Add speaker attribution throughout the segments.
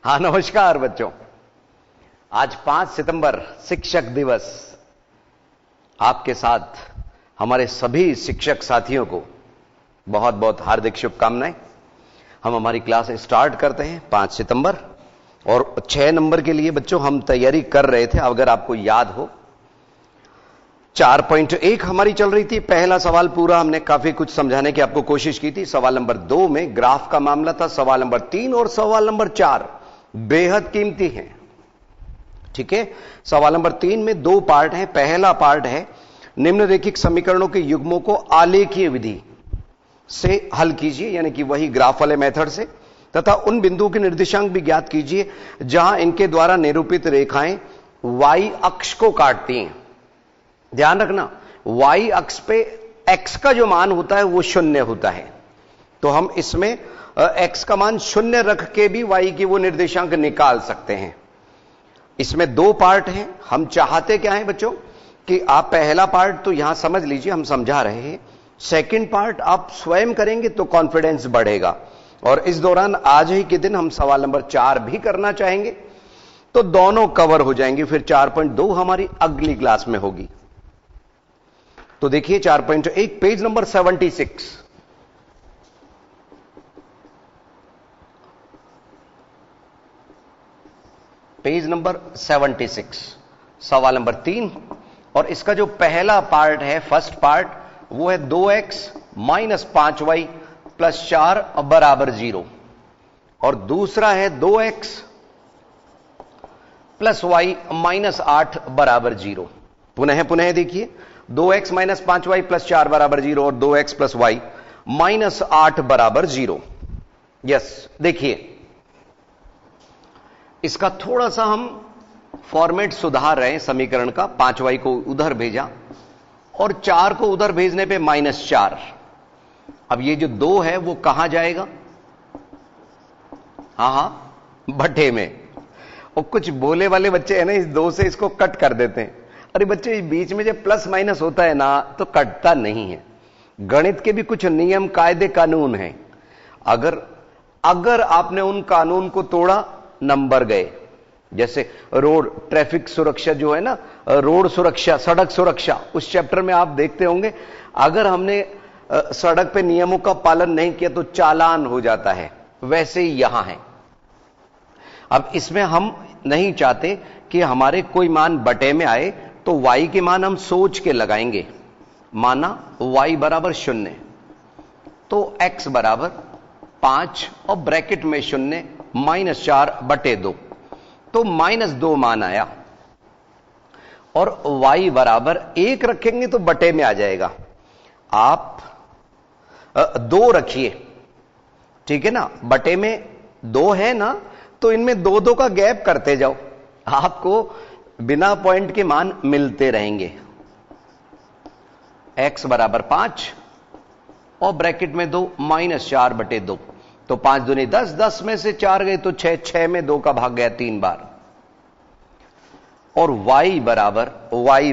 Speaker 1: हाँ नमस्कार बच्चों। आज 5 सितंबर शिक्षक दिवस। आपके साथ हमारे सभी शिक्षक साथियों को बहुत बहुत हार्दिक शुभकामनाएं। हम हमारी क्लास स्टार्ट करते हैं 5 सितंबर और 6 नंबर के लिए बच्चों हम तैयारी कर रहे थे। अगर आपको याद हो 4.1 हमारी चल रही थी। पहला सवाल पूरा हमने काफी कुछ समझाने की आपको कोशिश की थी। सवाल नंबर 2 में ग्राफ का मामला था। सवाल नंबर 3 और सवाल नंबर 4 बेहद कीमती हैं। ठीक है, सवाल नंबर 3 में 2 पार्ट हैं। पहला पार्ट है निम्नरेखिक समीकरणों के युग्मों को आलेखीय विधि से हल कीजिए, यानी कि वही ग्राफ वाले मेथड से, तथा उन बिंदुओं के निर्देशांक भी ज्ञात कीजिए जहां इनके द्वारा निरूपित रेखाएं y अक्ष को काटती हैं। ध्यान रखना, y अक्ष पे x का जो मान होता है वो 0 होता है, तो हम इसमें x का मान 0 रख के भी y की वो निर्देशांक निकाल सकते हैं। इसमें 2 पार्ट हैं। हम चाहते क्या है बच्चों कि आप पहला पार्ट तो यहां समझ लीजिए, हम समझा रहे हैं। सेकंड पार्ट आप स्वयं करेंगे तो कॉन्फिडेंस बढ़ेगा। और इस दौरान आज ही के दिन हम सवाल नंबर 4 भी करना चाहेंगे, तो दोनों कवर हो जाएंगे। फिर 4.2 हमारी अगली क्लास में होगी। तो देखिए 4.1 पेज नंबर 76। पेज नंबर 76 सवाल नंबर 3। और इसका जो पहला पार्ट है, फर्स्ट पार्ट, वो है 2x माइनस 5y प्लस 4 बराबर 0। और दूसरा है 2x प्लस y माइनस 8 बराबर 0। पुनः देखिए, 2x माइनस 5y प्लस 4 बराबर 0 और 2x प्लस y माइनस 8 बराबर 0। यस, देखिए इसका थोड़ा सा हम फॉर्मेट सुधार रहे हैं समीकरण का। 5y को उधर भेजा और 4 को उधर भेजने पे माइनस 4। अब ये जो 2 है वो कहां जाएगा? हां भट्टे में। और कुछ बोले वाले बच्चे हैं ना, इस 2 से इसको कट कर देते हैं। अरे बच्चे, इस बीच में जब प्लस माइनस होता है ना तो कटता नहीं है। गणित के भी कुछ नियम, कायदे, कानून हैं। अगर आपने उन कानून को तोड़ा, नंबर गए। जैसे रोड ट्रैफिक सुरक्षा जो है ना, रोड सुरक्षा, सड़क सुरक्षा, उस चैप्टर में आप देखते होंगे, अगर हमने सड़क पे नियमों का पालन नहीं किया तो चालान हो जाता है। वैसे ही यहां है। अब इसमें हम नहीं चाहते कि हमारे कोई मान बटे में आए, तो y के मान हम सोच के लगाएंगे। माना y बराबर 0, तो x बराबर 5 और ब्रैकेट में 0 माइनस 4 बटे 2, तो माइनस 2 मान आया। और y बराबर 1 रखेंगे तो बटे में आ जाएगा। आप 2 रखिए, ठीक है ना, बटे में 2 है ना, तो इनमें 2 का गैप करते जाओ, आपको बिना पॉइंट के मान मिलते रहेंगे। x बराबर 5 और ब्रैकेट में 2 माइनस 4 बटे 2, तो 5 दूनी 10, 10 में से 4 गए तो 6, 6 में 2 का भाग गया 3 बार। और y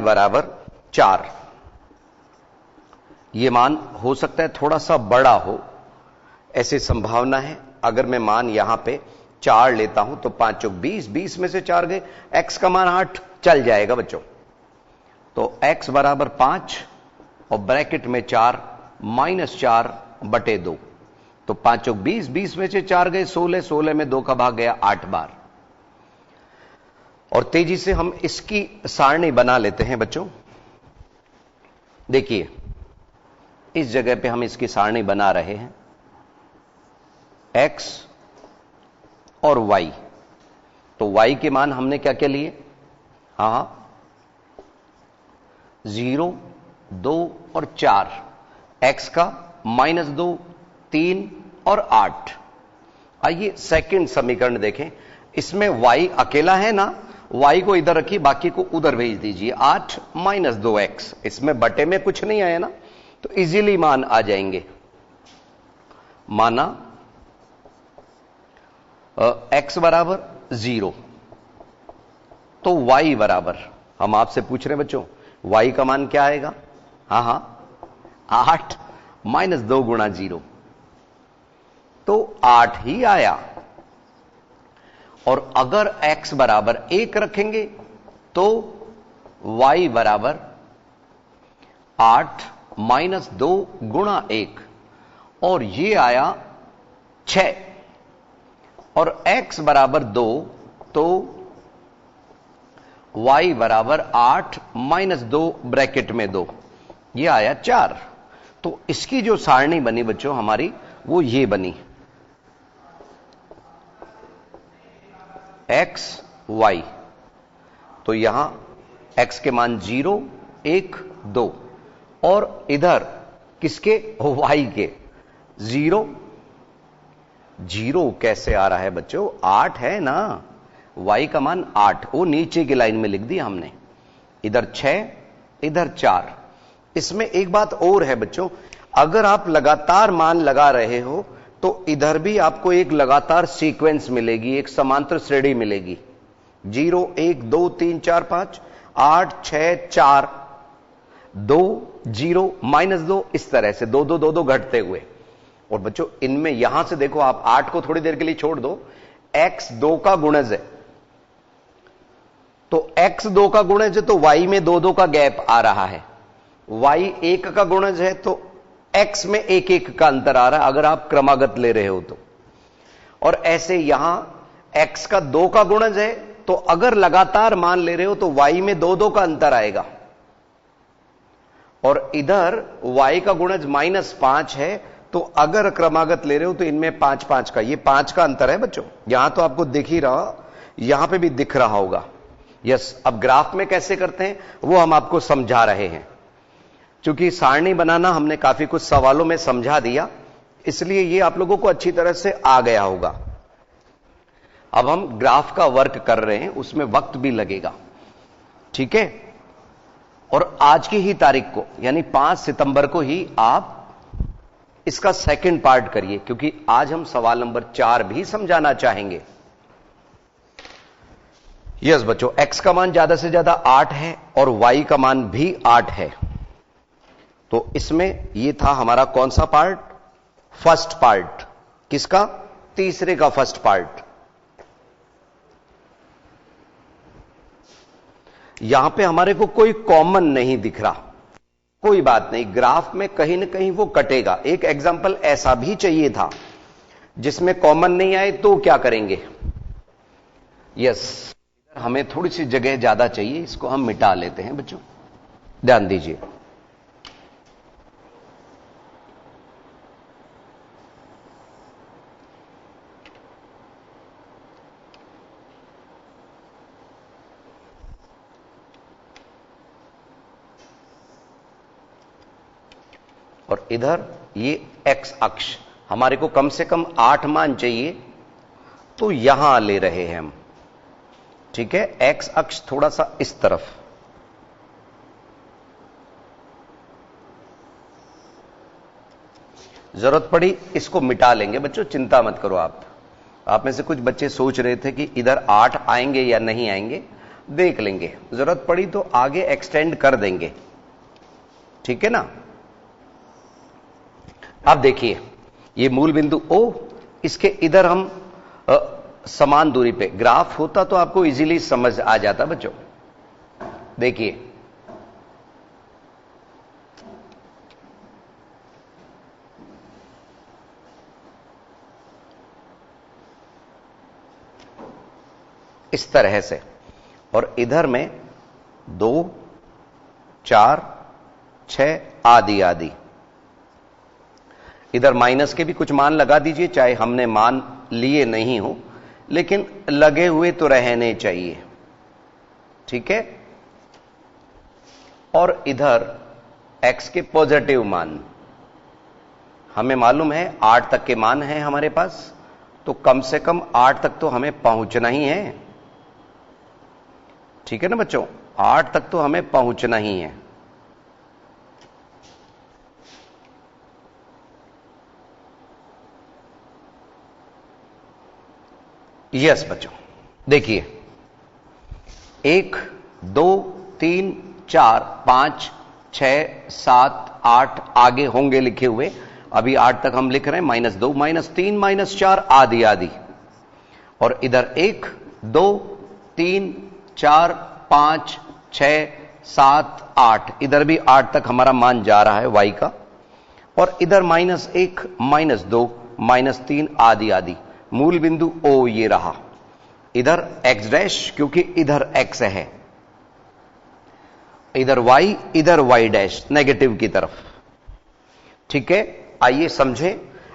Speaker 1: बराबर 4। यह मान हो सकता है थोड़ा सा बड़ा हो, ऐसी संभावना है। अगर मैं मान यहां पे 4 लेता हूं तो 5 चौक 20, 20 में से 4 गए, x का मान 8 चल जाएगा बच्चों। तो x बराबर 5 और ब्रैकेट में 4 माइनस 4 बटे 2, तो 5 चौक 20, 20 में से 4 गए 16, 16 में 2 का भाग गया 8 बार। और तेजी से हम इसकी सारणी बना लेते हैं बच्चों। देखिए इस जगह पे हम इसकी सारणी बना रहे हैं, x और y। तो y के मान हमने क्या क्या लिए? हां 0, 2 और 4। x का -2, 3 और 8। आइए सेकंड समीकरण देखें। इसमें y अकेला है ना, y को इधर रखिए, बाकी को उधर भेज दीजिए। 8 माइनस 2x, इसमें बटे में कुछ नहीं आया ना, तो इजीली मान आ जाएंगे। माना x बराबर 0, तो y बराबर, हम आपसे पूछ रहे हैं बच्चों, y का मान क्या आएगा? हां 8 माइनस 2 गुणा 0, तो 8 ही आया। और अगर x बराबर 1 रखेंगे तो y बराबर 8 माइनस 2 गुणा 1, और ये आया 6, और x बराबर 2 तो y बराबर 8 माइनस 2 ब्रैकेट में 2, ये आया 4। तो इसकी जो सारणी बनी बच्चों हमारी वो ये बनी, x y। तो यहां x के मान 0 1 2, और इधर किसके, y के 0 0 कैसे आ रहा है बच्चों, 8 है ना, y का मान 8, वो नीचे की लाइन में लिख दिया हमने। इधर 6 इधर 4। इसमें एक बात और है बच्चों, अगर आप लगातार मान लगा रहे हो तो इधर भी आपको एक लगातार सीक्वेंस मिलेगी, एक समांतर श्रेणी मिलेगी। 0 1 2 3 4 5 8 6 4 2 0 माइनस 2, इस तरह से 2 2 2 2 घटते हुए। और बच्चों इनमें यहां से देखो, आप 8 को थोड़ी देर के लिए छोड़ दो, x 2 का गुणज है, तो x 2 का गुणज है तो y में 2 2 का गैप आ रहा है, y 1 का गुणज है तो x में 1 1 का अंतर आ रहा है, अगर आप क्रमागत ले रहे हो तो। और ऐसे यहां x का 2 का गुणज है, तो अगर लगातार मान ले रहे हो तो y में 2 2 का अंतर आएगा, और इधर y का गुणज -5 है, तो अगर क्रमागत ले रहे हो तो इनमें 5 5 का, ये 5 का अंतर है बच्चों। यहां तो आपको दिख ही रहा, यहां पे भी दिख रहा होगा। यस, अब ग्राफ में कैसे करते हैं वो हम आपको समझा रहे हैं, क्योंकि सारणी बनाना हमने काफी कुछ सवालों में समझा दिया, इसलिए ये आप लोगों को अच्छी तरह से आ गया होगा। अब हम ग्राफ का वर्क कर रहे हैं, उसमें वक्त भी लगेगा, ठीक है। और आज की ही तारीख को यानी 5 सितंबर को ही आप इसका सेकंड पार्ट करिए, क्योंकि आज हम सवाल नंबर 4 भी समझाना चाहेंगे। यस बच्चों, x का मान ज्यादा से ज्यादा 8 है और y का मान भी 8 है। तो इसमें ये था हमारा कौन सा पार्ट, फर्स्ट पार्ट। किसका, तीसरे का फर्स्ट पार्ट। यहां पे हमारे को कोई कॉमन नहीं दिख रहा, कोई बात नहीं, ग्राफ में कहीं ना कहीं वो कटेगा। एक एग्जांपल ऐसा भी चाहिए था जिसमें कॉमन नहीं आए, तो क्या करेंगे, यस, हमें थोड़ी सी जगह ज्यादा चाहिए, इसको हम मिटा लेते हैं बच्चों, ध्यान दीजिए। और इधर ये x अक्ष, हमारे को कम से कम 8 मान चाहिए, तो यहां ले रहे हैं हम, ठीक है। x अक्ष थोड़ा सा इस तरफ, जरूरत पड़ी इसको मिटा लेंगे बच्चों, चिंता मत करो। आप में से कुछ बच्चे सोच रहे थे कि इधर 8 आएंगे या नहीं आएंगे, देख लेंगे, जरूरत पड़ी तो आगे एक्सटेंड कर देंगे, ठीक है ना। अब देखिए, ये मूल बिंदु O, इसके इधर हम समान दूरी पे, ग्राफ होता तो आपको इजीली समझ आ जाता बच्चों। देखिए, इस तरह से, और इधर में 2 4 6 आदि आदि। इधर माइनस के भी कुछ मान लगा दीजिए, चाहे हमने मान लिए नहीं हो, लेकिन लगे हुए तो रहने चाहिए, ठीक है। और इधर x के पॉजिटिव मान, हमें मालूम है 8 तक के मान है हमारे पास, तो कम से कम 8 तक तो हमें पहुंचना ही है, ठीक है ना बच्चों, 8 तक तो हमें पहुंचना ही है। यस बच्चों, देखिए 1 2 3 4 5 6 7 8 आगे होंगे लिखे हुए, अभी 8 तक हम लिख रहे हैं, -2 -3 -4 आदि आदि। और इधर 1 2 3 4 5 6 7 8, इधर भी 8 तक हमारा मान जा रहा है y का, और इधर -1 -2 -3 आदि आदि, मूल बिंदु O ये रहा। इधर x डैश, क्योंकि इधर x है, इधर y, इधर y डैश नेगेटिव की तरफ। ठीक है, आइए समझे।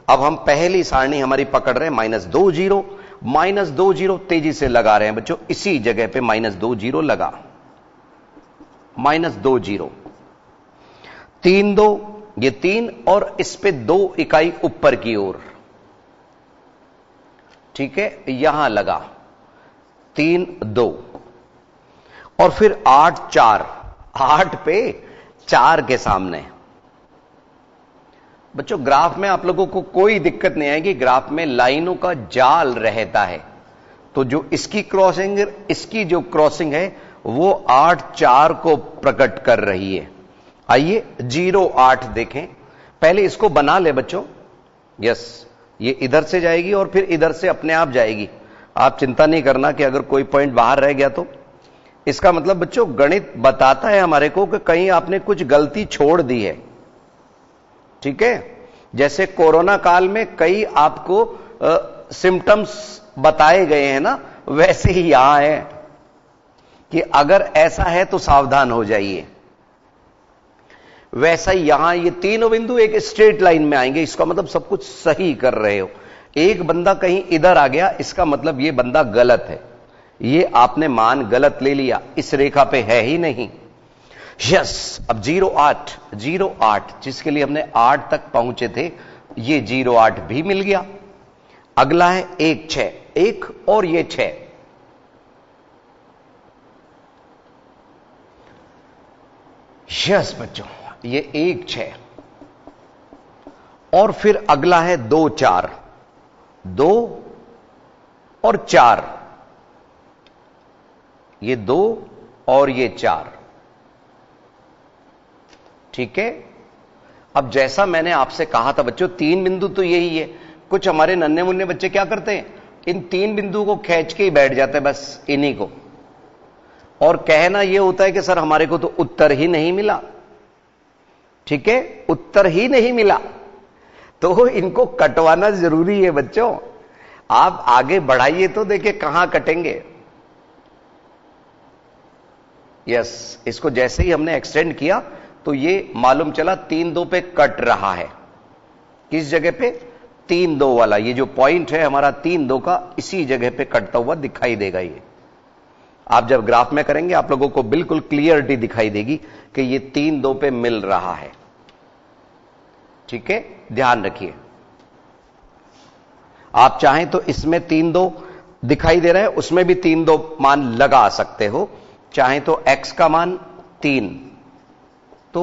Speaker 1: अब हम पहली सारणी हमारी पकड़ रहे हैं -2 0 -2 0, तेजी से लगा रहे हैं बच्चों, इसी जगह पे -2 0 लगा, -2 0 3 2, ये 3 और इस पे 2 इकाई ऊपर की ओर। ठीक है, यहां लगा 3 2, और फिर 8 4, 8 पे 4 के सामने। बच्चों ग्राफ में आप लोगों को कोई दिक्कत नहीं आएगी, ग्राफ में लाइनों का जाल रहता है, तो जो इसकी क्रॉसिंग, इसकी जो क्रॉसिंग है वो 8 4 को प्रकट कर रही है। आइए 0 8 देखें, पहले इसको बना ले बच्चों। यस, ये इधर से जाएगी और फिर इधर से अपने आप जाएगी, आप चिंता नहीं करना कि अगर कोई पॉइंट बाहर रह गया तो। इसका मतलब बच्चों गणित बताता है हमारे को कि कहीं आपने कुछ गलती छोड़ दी है। ठीक है, जैसे कोरोना काल में कई आपको सिम्टम्स बताए गए हैं ना, वैसे ही यहां है कि अगर ऐसा है तो सावधान हो जाइए। वैसा ही यहां ये तीनों बिंदु एक स्ट्रेट लाइन में आएंगे, इसका मतलब सब कुछ सही कर रहे हो। एक बंदा कहीं इधर आ गया, इसका मतलब ये बंदा गलत है, ये आपने मान गलत ले लिया, इस रेखा पे है ही नहीं। यस, अब 0 8 0 8, जिसके लिए हमने 8 तक पहुंचे थे, ये 0 8 भी मिल गया। अगला है 1 6, 1 और ये 6। यस बच्चों, ये 1 6, और फिर अगला है 2 4, 2 और 4, ये 2 और ये 4। ठीक है, अब जैसा मैंने आपसे कहा था बच्चों, 3 बिंदु तो यही है। कुछ हमारे नन्हे मुन्ने बच्चे क्या करते हैं, इन 3 बिंदु को खींच के ही बैठ जाते हैं, बस इन्हीं को, और कहना यह होता है कि सर हमारे को तो उत्तर ही नहीं मिला। ठीक है, उत्तर ही नहीं मिला, तो इनको कटवाना जरूरी है बच्चों। आप आगे बढ़ाइए तो देखिए कहां कटेंगे। यस, इसको जैसे ही हमने एक्सटेंड किया तो ये मालूम चला 3 2 पे कट रहा है। किस जगह पे? 3 2 वाला, ये जो पॉइंट है हमारा 3 2 का, इसी जगह पे कटता हुआ दिखाई देगा। ये आप जब ग्राफ में करेंगे आप लोगों को बिल्कुल क्लियरिटी दिखाई देगी कि ये 3 2 पे मिल रहा है। ठीक है, ध्यान रखिए। आप चाहें तो इसमें 3 2 दिखाई दे रहा है, उसमें भी 3 2 मान लगा सकते हो। चाहें तो x का मान 3, तो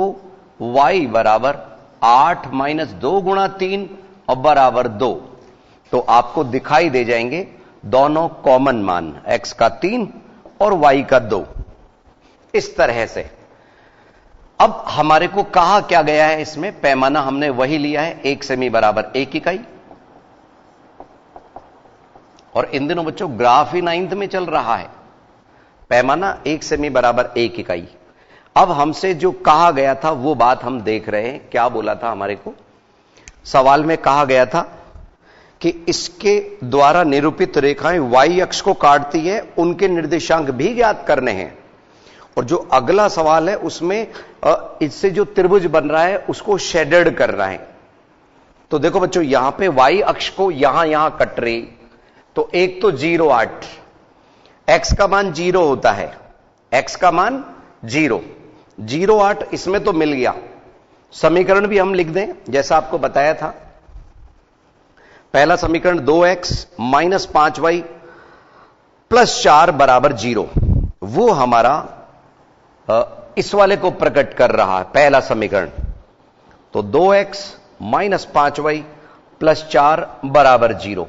Speaker 1: y बराबर 8 - 2 गुणा 3 और बराबर 2, तो आपको दिखाई दे जाएंगे दोनों कॉमन मान, x का 3 और y का 2, इस तरह से। अब हमारे को कहा क्या गया है, इसमें पैमाना हमने वही लिया है, 1 सेमी बराबर 1 इकाई। और इन दिनों बच्चों ग्राफ ही 9th में चल रहा है, पैमाना 1 सेमी बराबर 1 इकाई। अब हमसे जो कहा गया था वो बात हम देख रहे हैं। क्या बोला था हमारे को सवाल में? कहा गया था कि इसके द्वारा निरूपित रेखाएं y अक्ष को काटती है, उनके निर्देशांक भी ज्ञात करने हैं। और जो अगला सवाल है उसमें इससे जो त्रिभुज बन रहा है उसको शेडेड करना है। तो देखो बच्चों, यहां पे y अक्ष को यहां कट रही, तो एक तो 0 8, x का मान 0 होता है, x का मान 0 0 8 इसमें तो मिल गया। समीकरण भी हम लिख दें जैसा आपको बताया था। पहला समीकरण 2x - 5y + 4 बराबर 0, वो हमारा इस वाले को प्रकट कर रहा है, पहला समीकरण। तो 2x - 5y + 4 बराबर 0,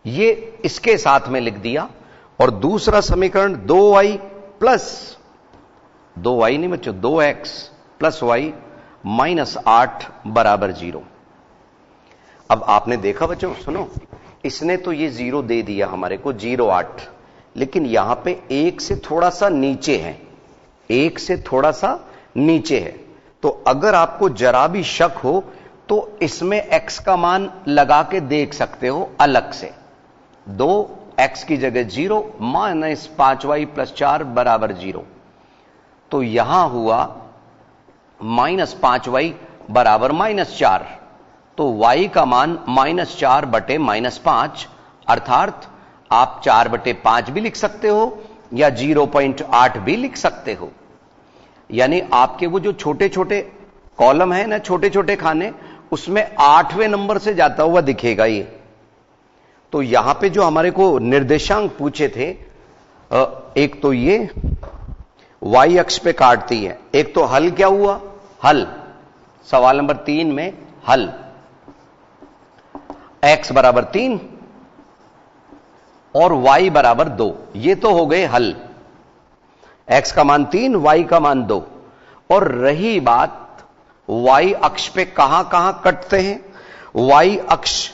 Speaker 1: ये इसके साथ में लिख दिया। और दूसरा समीकरण 2y नहीं बच्चों, 2x + y - 8 बराबर 0। अब आपने देखा बच्चों, सुनो, इसने तो ये 0 दे दिया हमारे को 0.8, लेकिन यहां पे 1 से थोड़ा सा नीचे है, 1 से थोड़ा सा नीचे है। तो अगर आपको जरा भी शक हो तो इसमें x का मान लगा के देख सकते हो अलग से। 2x की जगह 0 माइनस 5y प्लस 4 बराबर 0। तो यहां हुआ -5y बराबर -4। तो y का मान -4 बटे -5, अर्थात आप 4 बटे 5 भी लिख सकते हो या 0.8 भी लिख सकते हो। यानी आपके वो जो छोटे छोटे कॉलम है ना, छोटे छोटे खाने, उसमें 8वें नंबर से जाता हुआ दिखेगा ये। तो यहां पे जो हमारे को निर्देशांक पूछे थे, एक तो ये y अक्ष पे काटती है, एक तो हल क्या हुआ, हल सवाल नंबर 3 में हल x बराबर 3 और y बराबर 2, ये तो हो गए हल। x का मान 3, y का मान 2। और रही बात y अक्ष पे कहां कहां कटते हैं, y अक्ष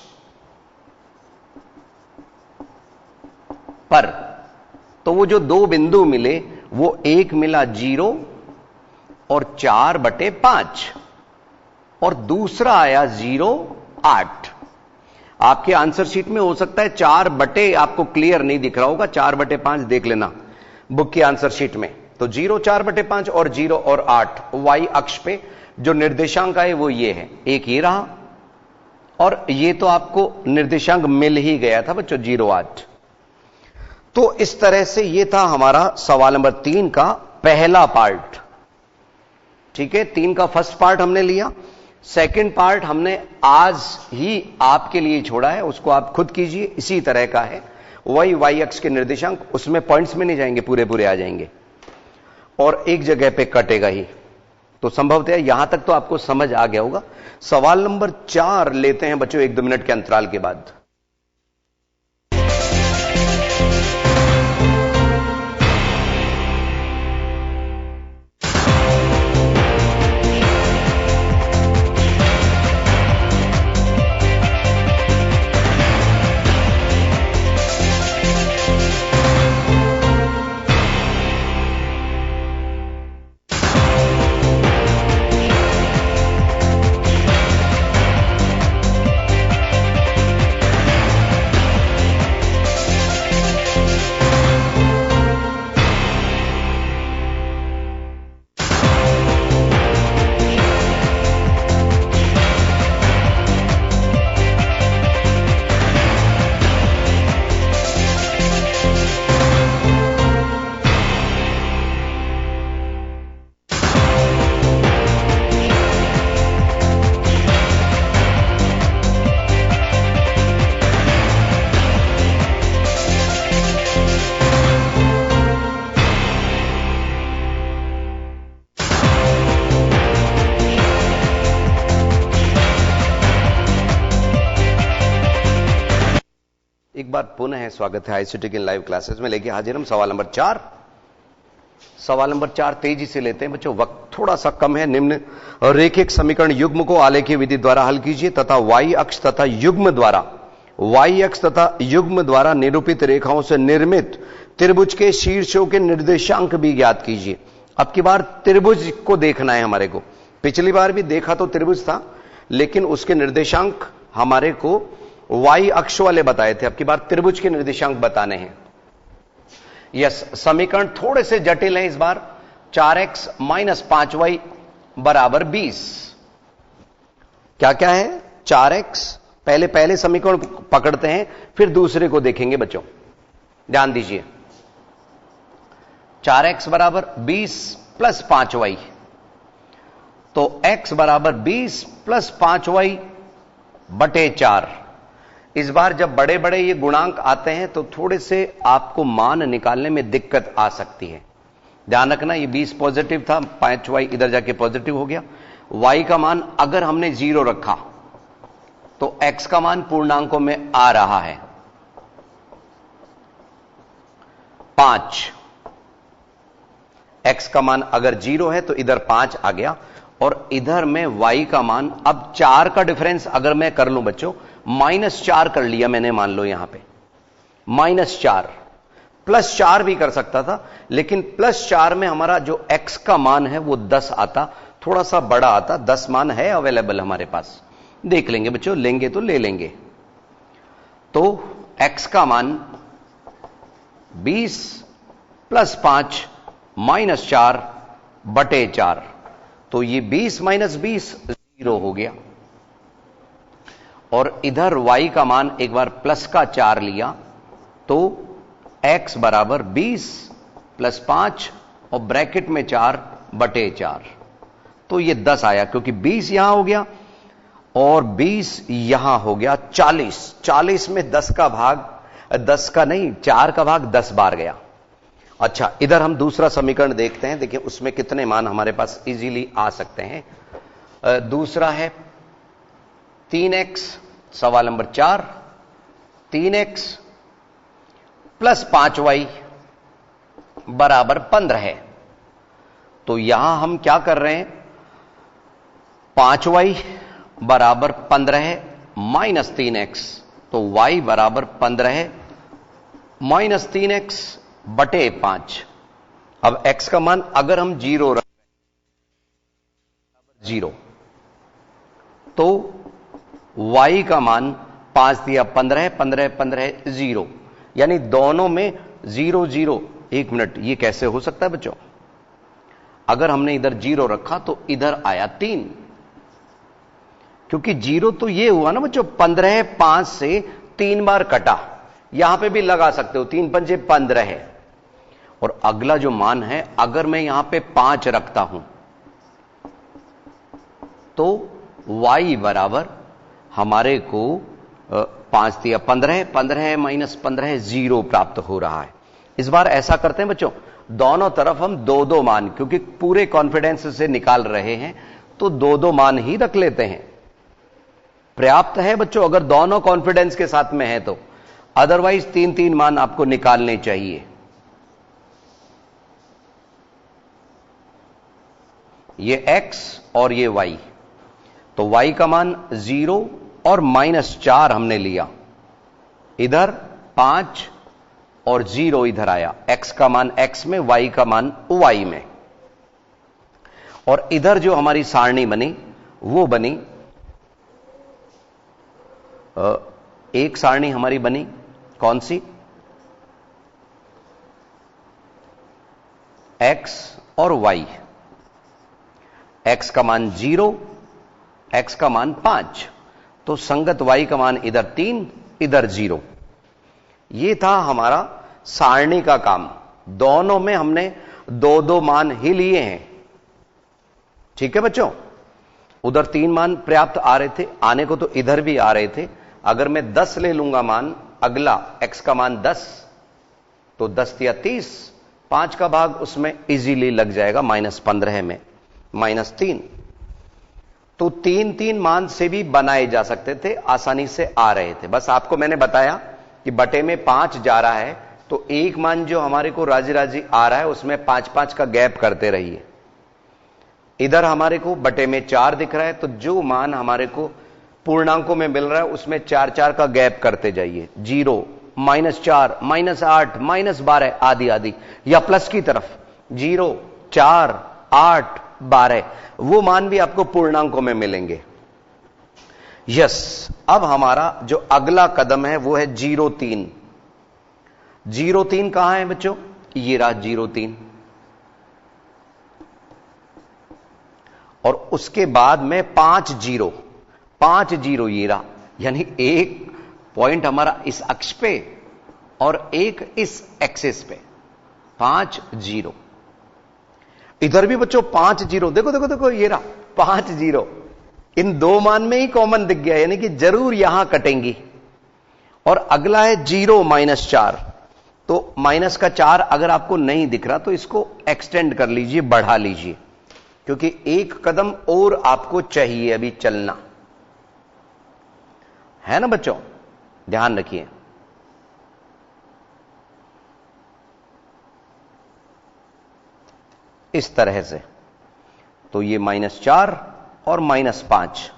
Speaker 1: पर तो वो जो 2 बिंदु मिले, वो एक मिला 0 और 4 बटे 5 और दूसरा आया 0.8। आपके आंसर शीट में हो सकता है 4 बटे आपको क्लियर नहीं दिख रहा होगा, 4 बटे 5 देख लेना बुक की आंसर शीट में। तो 0, 4 बटे 5 और 0 और 8 y अक्ष पे जो निर्देशांक आए वो ये है, एक ये रहा और ये तो आपको निर्देशांक मिल ही गया था बच्चों 0.8। तो इस तरह से ये था हमारा सवाल नंबर 3 का पहला पार्ट। ठीक है, 3 का फर्स्ट पार्ट हमने लिया, सेकंड पार्ट हमने आज ही आपके लिए छोड़ा है, उसको आप खुद कीजिए, इसी तरह का है। वही y अक्ष के निर्देशांक, उसमें पॉइंट्स में नहीं जाएंगे, पूरे पूरे आ जाएंगे और एक जगह पे कटेगा ही। तो संभवतः यहां तक तो आपको समझ आ गया होगा। सवाल नंबर 4 लेते हैं बच्चों 1-2 मिनट के अंतराल के बाद। एक बार पुनः स्वागत है आईसीटी की लाइव क्लासेस में। लेके हाजिर हम सवाल नंबर 4। सवाल नंबर 4 तेजी से लेते हैं बच्चों, वक्त थोड़ा सा कम है। निम्न रेखिक समीकरण युग्म को आलेखीय विधि द्वारा हल कीजिए तथा y अक्ष तथा युग्म द्वारा निरूपित रेखाओं से निर्मित त्रिभुज के शीर्षों के निर्देशांक भी ज्ञात कीजिए। अब की बार त्रिभुज को देखना है हमारे को। पिछली बार भी देखा तो त्रिभुज था, लेकिन उसके निर्देशांक हमारे को y अक्ष वाले बताए थे। अब की बार त्रिभुज के निर्देशांक बताने हैं। यस, समीकरण थोड़े से जटिल हैं इस बार। 4x माइनस 5y बराबर 20। क्या क्या है? 4x, पहले समीकरण पकड़ते हैं, फिर दूसरे को देखेंगे बच्चों, ध्यान दीजिए। 4x बराबर 20 प्लस 5y, तो x बराबर 20 प्लस 5y बटे 4। इस बार जब बड़े बड़े ये गुणांक आते हैं तो थोड़े से आपको मान निकालने में दिक्कत आ सकती है। ध्यान रखना, ये 20 पॉजिटिव था, 5y इधर जाके पॉजिटिव हो गया। y का मान अगर हमने 0 रखा तो x का मान पूर्णांकों में आ रहा है 5। x का मान अगर 0 है तो इधर 5 आ गया, और इधर में y का मान, अब 4 का डिफरेंस अगर मैं कर लूं बच्चों, -4 कर लिया मैंने, मान लो यहां पे -4, +4 भी कर सकता था, लेकिन +4 में हमारा जो x का मान है वो 10 आता, थोड़ा सा बड़ा आता, 10 मान है अवेलेबल हमारे पास, देख लेंगे बच्चों, लेंगे तो ले लेंगे। तो x का मान 20 + 5 -4 बटे 4, तो ये 20 - 20 0 हो गया। और इधर y का मान एक बार प्लस का 4 लिया, तो x बराबर 20 + 5 और ब्रैकेट में 4 बटे 4, तो ये 10 आया, क्योंकि 20 यहां हो गया और 20 यहां हो गया 40। 40 में 10 का भाग, 10 का नहीं, 4 का भाग 10 बार गया। अच्छा, इधर हम दूसरा समीकरण देखते हैं, देखिए उसमें कितने मान हमारे पास इजीली आ सकते हैं। दूसरा है 3x, सवाल नंबर 4, 3x + 5y बराबर 15 है। तो यहां हम क्या कर रहे हैं, 5y बराबर 15 है माइनस 3x, तो y बराबर 15 है माइनस 3x बटे 5। अब x का मान अगर हम 0 रख 0, तो y का मान 5 दिया 15, 15 15 0, यानी दोनों में 0 0। एक मिनट, ये कैसे हो सकता है बच्चों? अगर हमने इधर 0 रखा तो इधर आया 3, क्योंकि 0 तो ये हुआ ना बच्चों, 15 5 से 3 बार कटा, यहां पे भी लगा सकते हो, 3 पंजे 15 है। और अगला जो मान है, अगर मैं यहां पे 5 रखता हूं, तो y बराबर हमारे को 5 दिया 15, 15 माइनस 15 0 प्राप्त हो रहा है। इस बार ऐसा करते हैं बच्चों, दोनों तरफ हम 2-2 मान, क्योंकि पूरे कॉन्फिडेंस से निकाल रहे हैं, तो 2-2 मान ही रख लेते हैं, पर्याप्त है बच्चों, अगर दोनों कॉन्फिडेंस के साथ में है तो। अदरवाइज 3-3 मान आपको निकालने चाहिए। ये x और ये y, तो y का मान 0 और -4 हमने लिया, इधर 5 और 0 इधर आया, x का मान x में, y का मान y में। और इधर जो हमारी सारणी बनी वो बनी, एक सारणी हमारी बनी कौन सी, x और y, x का मान 0, x का मान 5, तो संगत y का मान इधर 3, इधर 0। ये था हमारा सारणी का काम, दोनों में हमने 2-2 मान ही लिए हैं। ठीक है बच्चों, उधर 3 मान पर्याप्त आ रहे थे, आने को तो इधर भी आ रहे थे। अगर मैं 10 ले लूंगा मान, अगला x का मान 10, तो 10 या 30, 5 का भाग उसमें इजीली लग जाएगा, -15 में -3। तो 3-3 मान से भी बनाए जा सकते थे, आसानी से आ रहे थे। बस आपको मैंने बताया कि बटे में 5 जा रहा है, तो एक मान जो हमारे को राजी राजी आ रहा है उसमें 5-5 का गैप करते रहिए। इधर हमारे को बटे में 4 दिख रहा है, तो जो मान हमारे को पूर्णांकों में मिल रहा है उसमें 4-4 का गैप करते जाइए, 0 -4 -8 -12 आदि आदि, या प्लस की तरफ 0 4 8 12, वो मान भी आपको पूर्णांकों में मिलेंगे। यस, अब हमारा जो अगला कदम है वो है 0-3। 0-3 कहां है बच्चों? ये रहा 0-3, और उसके बाद में 5-0, 5-0 ये रहा, यानी एक पॉइंट हमारा इस अक्ष पे और एक इस एक्सिस पे, 5-0। इधर भी बच्चों 5-0, देखो देखो देखो, ये रहा 5-0, इन 2 मान में ही कॉमन दिख गया, यानी कि जरूर यहां कटेंगी। और अगला है 0 -4, तो माइनस का 4 अगर आपको नहीं दिख रहा तो इसको एक्सटेंड कर लीजिए, बढ़ा लीजिए, क्योंकि एक कदम और आपको चाहिए अभी चलना है ना बच्चों, ध्यान रखिए। इस तरह से, तो ये -4 और -5,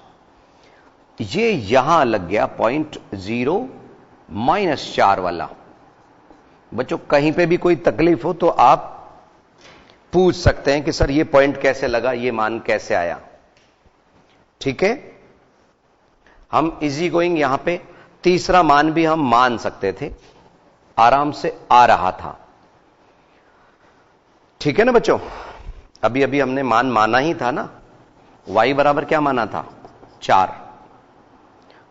Speaker 1: ये यहां लग गया 0.0 -4 वाला। बच्चों कहीं पे भी कोई तकलीफ हो तो आप पूछ सकते हैं कि सर ये पॉइंट कैसे लगा, ये मान कैसे आया। ठीक है, हम इजी गोइंग यहां पे तीसरा मान भी हम मान सकते थे, आराम से आ रहा था। ठीक है ना बच्चों, अभी अभी हमने मान माना ही था ना, y बराबर क्या माना था 4,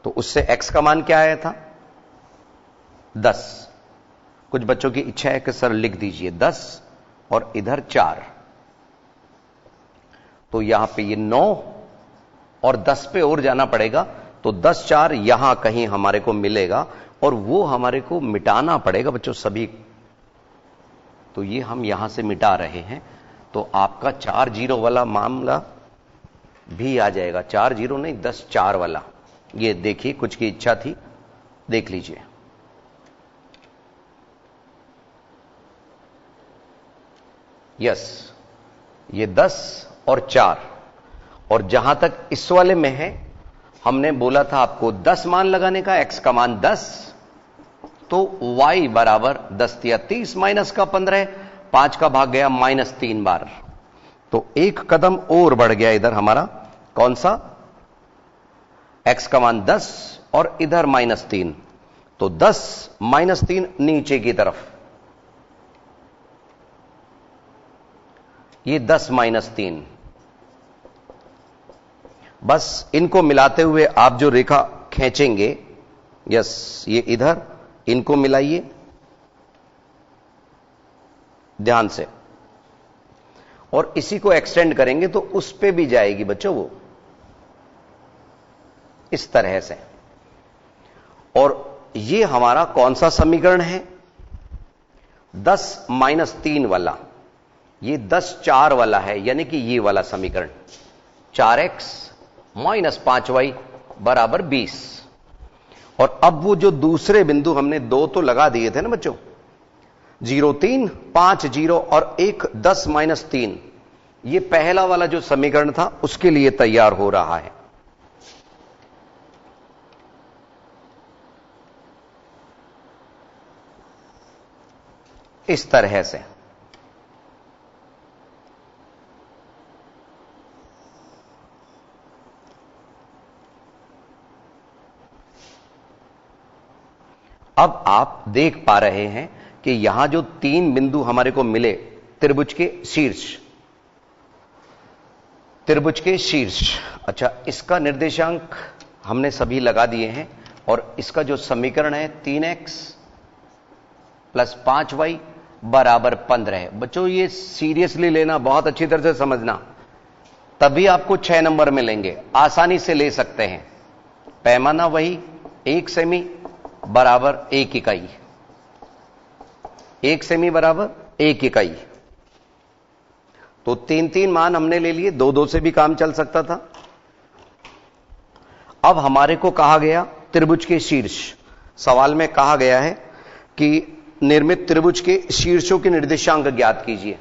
Speaker 1: तो उससे x का मान क्या आया था 10। कुछ बच्चों की इच्छा है कि सर लिख दीजिए 10 और इधर 4, तो यहां पे ये 9 और 10 पे और जाना पड़ेगा, तो 10 4 यहां कहीं हमारे को मिलेगा और वो हमारे को मिटाना पड़ेगा बच्चों सभी। तो ये हम यहां से मिटा रहे हैं, तो आपका 4 0 वाला मामला भी आ जाएगा। 4 0 नहीं 10 4 वाला। ये देखिए कुछ की इच्छा थी, देख लीजिए। यस, ये 10 और 4, और जहां तक इस वाले में है हमने बोला था आपको 10 मान लगाने का, x का मान 10, तो y बराबर 10 दिया 30 माइनस का 15, 5 का भाग गया -3 बार, तो एक कदम और बढ़ गया इधर हमारा। कौन सा? x का मान 10 और इधर -3, तो 10 -3 नीचे की तरफ, ये 10 -3। बस इनको मिलाते हुए आप जो रेखा खींचेंगे, यस, ये इधर इनको मिलाइए ध्यान से, और इसी को एक्सटेंड करेंगे तो उस पे भी जाएगी बच्चों वो, इस तरह से। और ये हमारा कौन सा समीकरण है? 10 -3 वाला, ये 10 4 वाला है, यानी कि ये वाला समीकरण 4x - 5y बराबर 20। और अब वो जो दूसरे बिंदु हमने 2 तो लगा दिए थे ना बच्चों, 0 3 5 0 और 1 10 -3, ये पहला वाला जो समीकरण था उसके लिए तैयार हो रहा है। इस तरह से अब आप देख पा रहे हैं कि यहां जो 3 बिंदु हमारे को मिले त्रिभुज के शीर्ष, त्रिभुज के शीर्ष, अच्छा इसका निर्देशांक हमने सभी लगा दिए हैं, और इसका जो समीकरण है 3x + 5y बराबर 15 है। बच्चों ये सीरियसली लेना, बहुत अच्छी तरह से समझना, तभी आपको 6 नंबर मिलेंगे। आसानी से ले सकते हैं। पैमाना वही 1 सेमी बराबर 1 इकाई, 1 सेमी बराबर 1 इकाई। तो 3 मान हमने ले लिए, 2 से भी काम चल सकता था। अब हमारे को कहा गया त्रिभुज के शीर्ष, सवाल में कहा गया है कि निर्मित त्रिभुज के शीर्षों के निर्देशांक ज्ञात कीजिए।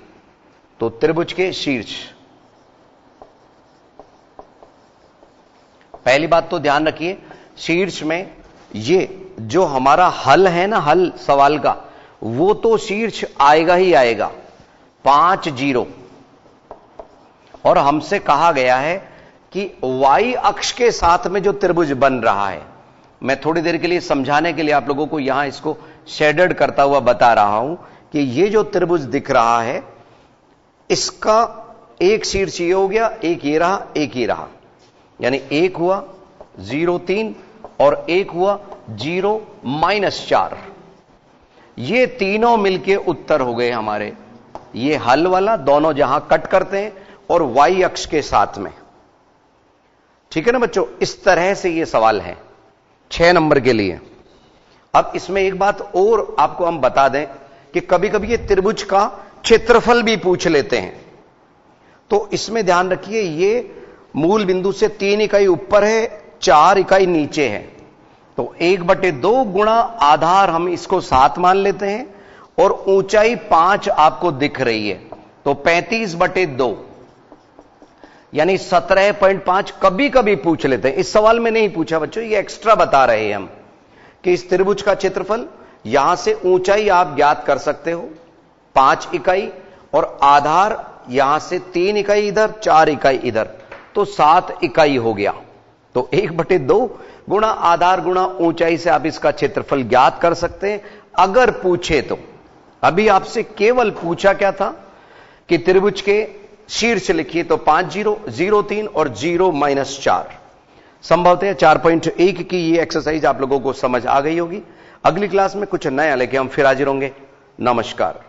Speaker 1: तो त्रिभुज के शीर्ष, पहली बात तो ध्यान रखिए, शीर्ष में ये जो हमारा हल है ना, हल सवाल का, वो तो शीर्ष आएगा ही आएगा 5 0। और हमसे कहा गया है कि y अक्ष के साथ में जो त्रिभुज बन रहा है, मैं थोड़ी देर के लिए समझाने के लिए आप लोगों को यहां इसको शेडेड करता हुआ बता रहा हूं कि ये जो त्रिभुज दिख रहा है, इसका एक शीर्ष ये हो गया, एक ये रहा, एक ये रहा, यानी एक हुआ 0 3 और एक हुआ 0 -4। ये तीनों मिलके उत्तर हो गए हमारे। ये हल वाला दोनों जहां कट करते हैं और y अक्ष के साथ में। ठीक है ना बच्चों, इस तरह से ये सवाल है 6 नंबर के लिए। अब इसमें एक बात और आपको हम बता दें कि कभी कभी ये त्रिभुज का क्षेत्रफल भी पूछ लेते हैं, तो इसमें ध्यान रखिए, ये मूल बिंदु से 3 इकाई ऊपर है, 4 इकाई नीचे है, तो 1/2 गुणा आधार हम इसको 7 मान लेते हैं, और ऊंचाई 5 आपको दिख रही है, तो 35/2। यानी 17.5 कभी कभी पूछ लेते हैं। इस सवाल में नहीं पूछा बच्चों, ये एक्स्ट्रा बता रहे हैं हम कि इस त्रिभुज का क्षेत्रफल, यहां से ऊंचाई आप ज्ञात कर सकते हो 5 इकाई, और आधार यहां से 3 इकाई इधर, 4 इकाई इधर, तो 7 इकाई हो गया। तो 1/2 गुणा आधार गुणा ऊंचाई से आप इसका क्षेत्रफल ज्ञात कर सकते हैं अगर पूछे तो। अभी आपसे केवल पूछा क्या था कि त्रिभुज के शीर्ष लिखिए, तो 5 0 0 3 और 0 -4। संभवतः 4.1 की ये एक्सरसाइज आप लोगों को समझ आ गई होगी। अगली क्लास में कुछ नया लेके हम फिर हाजिर होंगे। नमस्कार।